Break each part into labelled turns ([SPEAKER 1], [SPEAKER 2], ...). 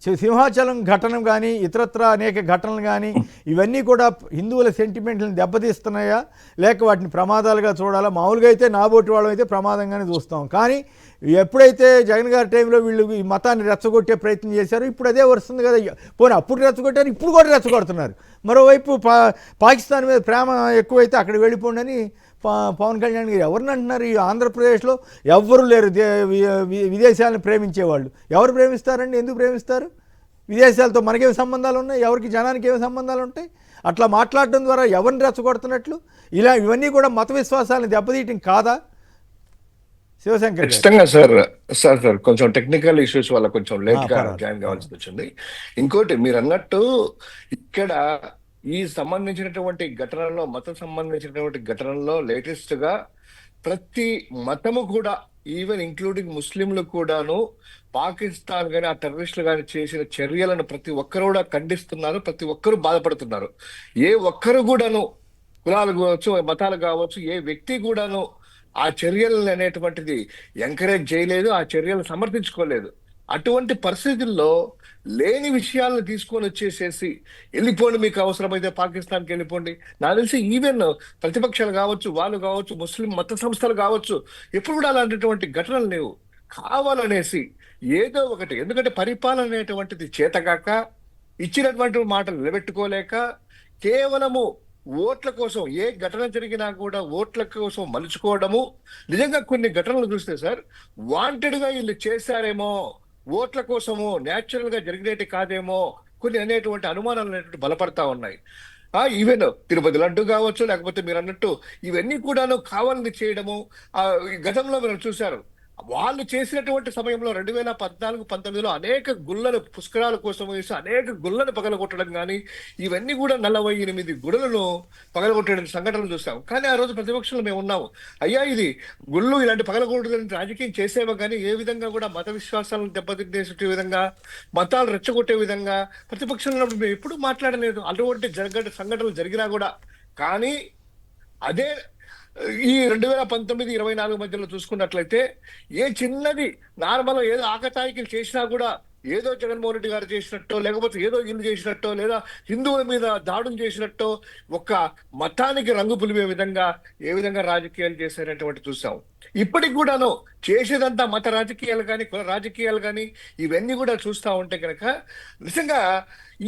[SPEAKER 1] సింహాచలం ఘటన కానీ ఇతరత్ర అనేక ఘటనలు కానీ ఇవన్నీ కూడా హిందువుల సెంటిమెంట్లను దెబ్బతీస్తున్నాయా, లేక వాటిని ప్రమాదాలుగా చూడాలా? మామూలుగా అయితే నాబోటి వాళ్ళం అయితే ప్రమాదంగానే చూస్తాం. కానీ ఎప్పుడైతే జగన్ గారి టైంలో వీళ్ళు ఈ మతాన్ని రెచ్చగొట్టే ప్రయత్నం చేశారో ఇప్పుడు అదే వస్తుంది కదా. పోనీ అప్పుడు రెచ్చగొట్టారు, ఇప్పుడు కూడా రెచ్చగొడుతున్నారు. మరోవైపు పాకిస్తాన్ మీద ప్రేమ ఎక్కువైతే అక్కడికి వెళ్ళిపోండి అని పవన్ కళ్యాణ్ గారు ఎవరిని అంటున్నారు? ఈ ఆంధ్రప్రదేశ్లో ఎవ్వరూ లేరు విదేశాలను ప్రేమించేవాళ్ళు. ఎవరు ప్రేమిస్తారండి? ఎందుకు ప్రేమిస్తారు? విదేశాలతో మనకేమి సంబంధాలు ఉన్నాయి? ఎవరికి జనానికి ఏమి సంబంధాలు ఉంటాయి? అట్లా మాట్లాడడం ద్వారా ఎవరిని రెచ్చగొడుతున్నట్లు? ఇవన్నీ కూడా మత విశ్వాసాలను దెబ్బతీయటం కాదా శివశంకర్?
[SPEAKER 2] ఖచ్చితంగా సార్. సార్ కొంచెం టెక్నికల్ ఇష్యూస్ వల్ల కొంచెం లేట్ గా జాయిన్ కావాల్సి వచ్చింది. ఇంకోటి మీరు అన్నట్టు ఇక్కడ ఈ సంబంధించినటువంటి ఘటనలో, మతం సంబంధించినటువంటి ఘటనలో లేటెస్ట్ గా ప్రతి మతము కూడా, ఈవెన్ ఇంక్లూడింగ్ ముస్లింలు కూడాను పాకిస్తాన్ కానీ ఆ టెర్రరిస్టులు కానీ చేసిన చర్యలను ప్రతి ఒక్కరు కూడా ఖండిస్తున్నారు. ప్రతి ఒక్కరు బాధపడుతున్నారు. ఏ ఒక్కరు కూడాను, కులాలు కావచ్చు, మతాలు కావచ్చు, ఏ వ్యక్తి కూడాను ఆ చర్యలను అనేటువంటిది ఎంకరేజ్ చేయలేదు, ఆ చర్యలు సమర్థించుకోలేదు. అటువంటి పరిస్థితుల్లో లేని విషయాలను తీసుకొని వచ్చేసేసి వెళ్ళిపోండి, మీకు అవసరమైతే పాకిస్తాన్కి వెళ్ళిపోండి. నాకు తెలిసి ఈవెన్ ప్రతిపక్షాలు కావచ్చు, వాళ్ళు కావచ్చు, ముస్లిం మత సంస్థలు కావచ్చు, ఎప్పుడు కూడా అలాంటిటువంటి ఘటనలు లేవు. కావాలనేసి ఏదో ఒకటి, ఎందుకంటే పరిపాలన అనేటువంటిది చేతగాక, ఇచ్చినటువంటి మాటలు నిలబెట్టుకోలేక, కేవలము ఓట్ల కోసం, ఏ ఘటన జరిగినా కూడా ఓట్ల కోసం మలుచుకోవడము. నిజంగా కొన్ని ఘటనలు చూస్తే సార్, వాంటెడ్ గా వీళ్ళు చేశారేమో, ఓట్ల కోసము, న్యాచురల్ గా జరిగినట్టు కాదేమో కొన్ని అనేటువంటి అనుమానాలు అనేటువంటి బలపడతా ఉన్నాయి. ఈవెన్ తిరుపతి లడ్డు కావచ్చు, లేకపోతే మీరు అన్నట్టు ఇవన్నీ కూడాను కావాలని చేయడము. గతంలో మీరు చూశారు, వాళ్ళు చేసినటువంటి సమయంలో 2014-19లో అనేక గుళ్ళను పుష్కరాల కోసం వేసి అనేక గుళ్ళను పగలగొట్టడం కానీ, ఇవన్నీ కూడా 48 గుడులను పగలగొట్టడం సంఘటనలు చూస్తాం. కానీ ఆ రోజు ప్రతిపక్షంలో మేము ఉన్నాము. అయ్యా, ఇది గుళ్ళు ఇలాంటి పగలగొట్టడం రాజకీయం చేసేవా, కానీ ఏ విధంగా కూడా మత విశ్వాసాలను దెబ్బతింటే విధంగా, మతాలు రెచ్చగొట్టే విధంగా ప్రతిపక్షంలో మేము ఎప్పుడు మాట్లాడలేదు. అటువంటి సంఘటనలు జరిగినా కూడా. కానీ అదే ఈ 2019-24 మధ్యలో చూసుకున్నట్లయితే ఏ చిన్నది నార్మల్ ఏదో ఆకతాయికి చేసినా కూడా, ఏదో జగన్మోహన్ రెడ్డి గారు చేసినట్టో, లేకపోతే ఏదో ఇల్లు చేసినట్టో, లేదా హిందువుల మీద దాడులు చేసినట్టో, ఒక మతానికి రంగు పులిమే విధంగా ఏ విధంగా రాజకీయాలు చేశారనేటువంటి చూసాం. ఇప్పటికి కూడాను చేసేదంతా మత రాజకీయాలు కానీ, కుల రాజకీయాలు కానీ, ఇవన్నీ కూడా చూస్తూ ఉంటే కనుక నిజంగా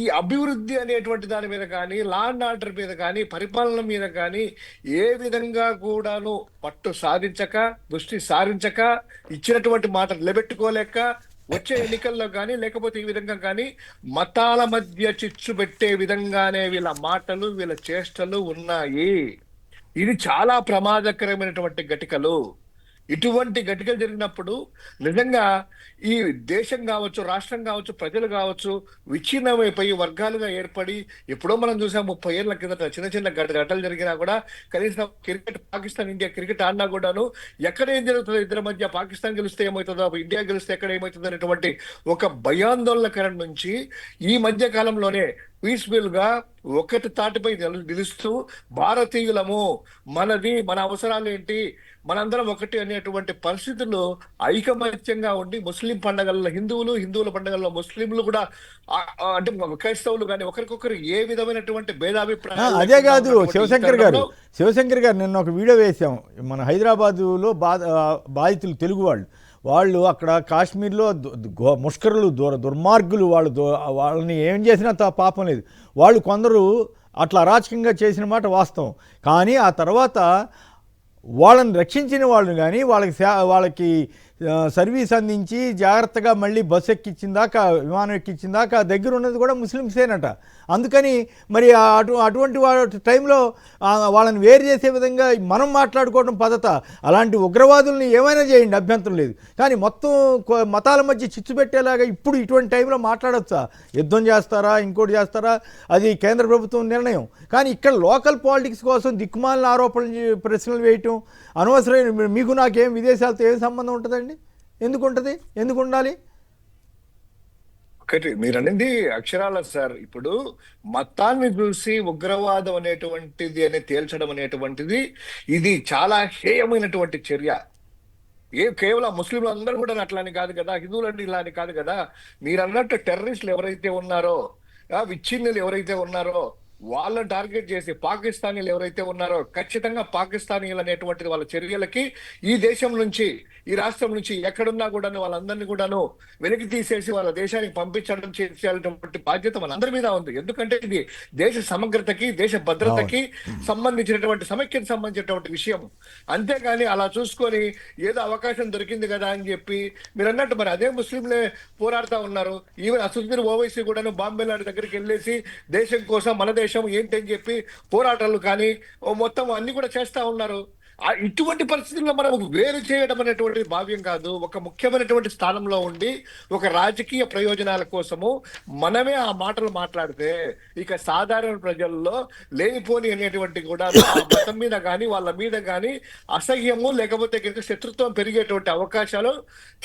[SPEAKER 2] ఈ అభివృద్ధి అనేటువంటి దాని మీద కానీ, లా అండ్ ఆర్డర్ మీద కానీ, పరిపాలన మీద కానీ ఏ విధంగా కూడాను పట్టు సాధించక, దృష్టి సారించక, ఇచ్చినటువంటి మాట నిలబెట్టుకోలేక, వచ్చే ఎన్నికల్లో కానీ, లేకపోతే ఈ విధంగా కానీ మతాల మధ్య చిచ్చు పెట్టే విధంగానే వీళ్ళ మాటలు, వీళ్ళ చేష్టలు ఉన్నాయి. ఇది చాలా ప్రమాదకరమైనటువంటి ఘటికలు. ఇటువంటి ఘటికలు జరిగినప్పుడు నిజంగా ఈ దేశం కావచ్చు, రాష్ట్రం కావచ్చు, ప్రజలు కావచ్చు విచ్ఛిన్నమైపోయి వర్గాలుగా ఏర్పడి, ఎప్పుడో మనం చూసాం 30 ఏళ్ల కిందట చిన్న చిన్న ఘటనలు జరిగినా కూడా, కనీసం క్రికెట్ పాకిస్తాన్ ఇండియా క్రికెట్ ఆడినా కూడాను ఎక్కడ ఏం జరుగుతుందో, ఇద్దరి మధ్య పాకిస్తాన్ గెలిస్తే ఏమవుతుందో, ఇండియా గెలిస్తే ఎక్కడ ఏమవుతుందో అనేటువంటి ఒక భయాందోళనకరం నుంచి ఈ మధ్య కాలంలోనే పీస్ఫుల్ గా ఒకటి తాటిపై నిలుస్తూ భారతీయులము, మనది, మన అవసరాలు ఏంటి, మనందరం ఒకటి అనేటువంటి పరిస్థితుల్లో ఐకమత్యంగా ఉండి, ముస్లిం పండుగల్లో హిందువులు, హిందువుల పండుగల్లో ముస్లింలు కూడా, అంటే క్రైస్తవులు కానీ ఒకరికొకరు ఏ విధమైనటువంటి భేదాభిప్రాయం.
[SPEAKER 1] అదే కాదు శివశంకర్ గారు నిన్న ఒక వీడియో వేసాం. మన హైదరాబాదులో బాధితులు తెలుగు వాళ్ళు అక్కడ కాశ్మీర్లో ముష్కరులు, దుర్మార్గులు, వాళ్ళని ఏం చేసినా పాపం లేదు. వాళ్ళు కొందరు అట్లా అరాచకంగా చేసిన మాట వాస్తవం. కానీ ఆ తర్వాత వాళ్ళని రక్షించిన వాళ్ళు కానీ, వాళ్ళకి సర్వీస్ అందించి జాగ్రత్తగా మళ్ళీ బస్సు ఎక్కించిందాక, విమానం ఎక్కించిందాక దగ్గర ఉన్నది కూడా ముస్లిమ్సేనట. అందుకని మరి అటువంటి టైంలో వాళ్ళని వేరు చేసే విధంగా మనం మాట్లాడుకోవడం పద్ధత. అలాంటి ఉగ్రవాదుల్ని ఏమైనా చేయండి, అభ్యంతరం లేదు. కానీ మొత్తం మతాల మధ్య చిచ్చు పెట్టేలాగా ఇప్పుడు ఇటువంటి టైంలో మాట్లాడచ్చా? యుద్ధం చేస్తారా, ఇంకోటి చేస్తారా, అది కేంద్ర ప్రభుత్వం నిర్ణయం. కానీ ఇక్కడ లోకల్ పాలిటిక్స్ కోసం దిక్కుమాలిన ఆరోపణలు, ప్రశ్నలు వేయటం అనవసరమైన. మీకు నాకేం విదేశాలతో ఏం సంబంధం ఉంటుందండి? ఎందుకు ఉంటుంది? ఎందుకు ఉండాలి?
[SPEAKER 2] ఒకటి మీరు అనేది అక్షరాల సార్. ఇప్పుడు మతాన్ని చూసి ఉగ్రవాదం అనేటువంటిది అని తేల్చడం అనేటువంటిది ఇది చాలా హేయమైనటువంటి చర్య. కేవలం ముస్లింలు అందరూ కూడా అట్లా అని కాదు కదా, హిందువులంటే ఇలా అని కాదు కదా. మీరు అన్నట్టు టెర్రరిస్టులు ఎవరైతే ఉన్నారో, విచ్ఛిన్నులు ఎవరైతే ఉన్నారో, వాళ్ళని టార్గెట్ చేసి పాకిస్తానీలు ఎవరైతే ఉన్నారో, ఖచ్చితంగా పాకిస్తానీలు అనేటువంటిది వాళ్ళ చర్యలకి ఈ దేశం నుంచి, ఈ రాష్ట్రం నుంచి ఎక్కడున్నా కూడాను వాళ్ళందరినీ కూడాను వెలికి తీసేసి వాళ్ళ దేశానికి పంపించడం చేసేటువంటి బాధ్యత మనందరి మీద ఉంది. ఎందుకంటే ఇది దేశ సమగ్రతకి, దేశ భద్రతకి సంబంధించినటువంటి, సమైక్యతకి సంబంధించినటువంటి విషయం. అంతేగాని అలా చూసుకొని ఏదో అవకాశం దొరికింది కదా అని చెప్పి మీరు అన్నట్టు మరి అదే ముస్లింలే పోరాడుతా ఉన్నారు. ఈవెన్ అసదుద్దీన్ ఓవైసీ కూడాను బాంబే లాంటి దగ్గరికి వెళ్ళేసి దేశం కోసం, మన దేశం ఏంటి అని చెప్పి పోరాటాలు కానీ మొత్తం అన్ని కూడా చేస్తా ఉన్నారు. ఇటువంటి పరిస్థితుల్లో మనం వేరు చేయడం అనేటువంటిది భావ్యం కాదు. ఒక ముఖ్యమైనటువంటి స్థానంలో ఉండి ఒక రాజకీయ ప్రయోజనాల కోసము మనమే ఆ మాటలు మాట్లాడితే ఇక సాధారణ ప్రజల్లో లేనిపోని అనేటువంటి కూడా ఆ మతం మీద కానీ వాళ్ళ మీద కానీ అసహ్యము లేకపోతే కనుక శత్రుత్వం పెరిగేటువంటి అవకాశాలు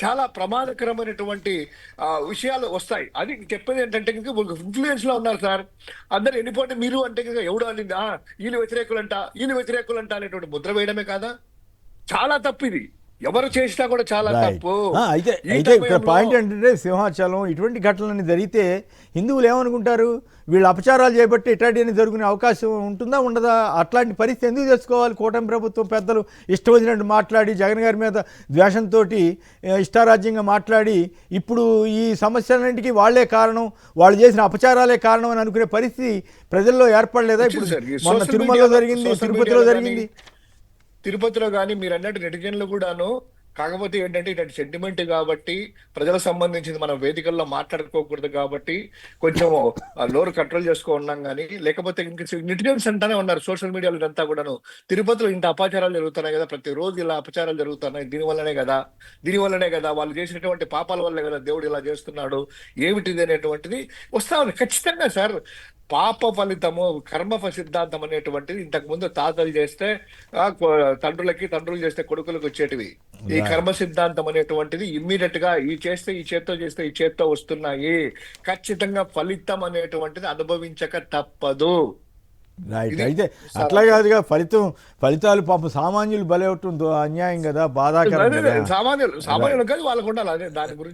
[SPEAKER 2] చాలా ప్రమాదకరమైనటువంటి విషయాలు వస్తాయి. అది చెప్పేది ఏంటంటే కనుక ఇన్ఫ్లుయెన్స్ లో ఉన్నారు సార్ అందరు. ఎన్నిపోతే మీరు అంటే కనుక ఎవడు అనింది వీళ్ళు వ్యతిరేకులంట, వీళ్ళు వ్యతిరేకులంట అనేటువంటి ముద్ర వేయడమే కాదా? చాలా తప్పు ఇది. ఎవరు చేసినా కూడా చాలా తప్పు.
[SPEAKER 1] అయితే ఇక్కడ పాయింట్ ఏంటంటే సింహాచలం ఇటువంటి ఘటనలన్నీ జరిగితే హిందువులు ఏమనుకుంటారు, వీళ్ళు అపచారాలు చేపట్టి ఇట్లాంటివన్నీ జరుగునే అవకాశం ఉంటుందా ఉండదా? అట్లాంటి పరిస్థితి ఎందుకు తెచ్చుకోవాలి? కూటమి ప్రభుత్వం పెద్దలు ఇష్టం వచ్చినట్టు మాట్లాడి జగన్ గారి మీద ద్వేషంతో ఇష్టారాజ్యంగా మాట్లాడి ఇప్పుడు ఈ సమస్యలన్నింటికీ వాళ్లే కారణం, వాళ్ళు చేసిన అపచారాలే కారణం అని అనుకునే పరిస్థితి ప్రజల్లో ఏర్పడలేదా? ఇప్పుడు మొన్న తిరుమలలో జరిగింది, తిరుపతిలో జరిగింది.
[SPEAKER 2] తిరుపతిలో కానీ మీరు అన్నట్టు నెటిజన్లు కూడాను. కాకపోతే ఏంటంటే ఇటు సెంటిమెంట్ కాబట్టి, ప్రజలకు సంబంధించింది మనం వేదికల్లో మాట్లాడుకోకూడదు కాబట్టి కొంచెం నోరు కంట్రోల్ చేసుకున్నాం. కానీ లేకపోతే ఇంక నెటిజన్స్ అంటానే ఉన్నారు సోషల్ మీడియాలో ఇదంతా కూడాను. తిరుపతిలో ఇంత అపచారాలు జరుగుతున్నాయి కదా, ప్రతిరోజు ఇలా అపచారాలు జరుగుతున్నాయి, దీనివల్లనే కదా వాళ్ళు చేసినటువంటి పాపాల వల్లే కదా దేవుడు ఇలా చేస్తున్నాడు, ఏమిటిది అనేటువంటిది వస్తా ఉంది. ఖచ్చితంగా సార్, పాప ఫలితము, కర్మ సిద్ధాంతం అనేటువంటిది ఇంతకు ముందు తాతలు చేస్తే తండ్రులు చేస్తే కొడుకులకు వచ్చేటివి. ఈ కర్మ సిద్ధాంతం అనేటువంటిది ఇమ్మీడియట్ గా ఈ చేత్తో చేస్తే ఈ చేత్తో వస్తున్నాయి. ఖచ్చితంగా ఫలితం అనేటువంటిది అనుభవించక తప్పదు.
[SPEAKER 1] రైట్. అయితే అట్లా కాదుగా, ఫలితాలు పాపం సామాన్యులు బలవటం అన్యాయం కదా, బాధాకరం.
[SPEAKER 2] సామాన్యులు కాదు వాళ్ళకు ఉండాలి. అదే దాని గురించి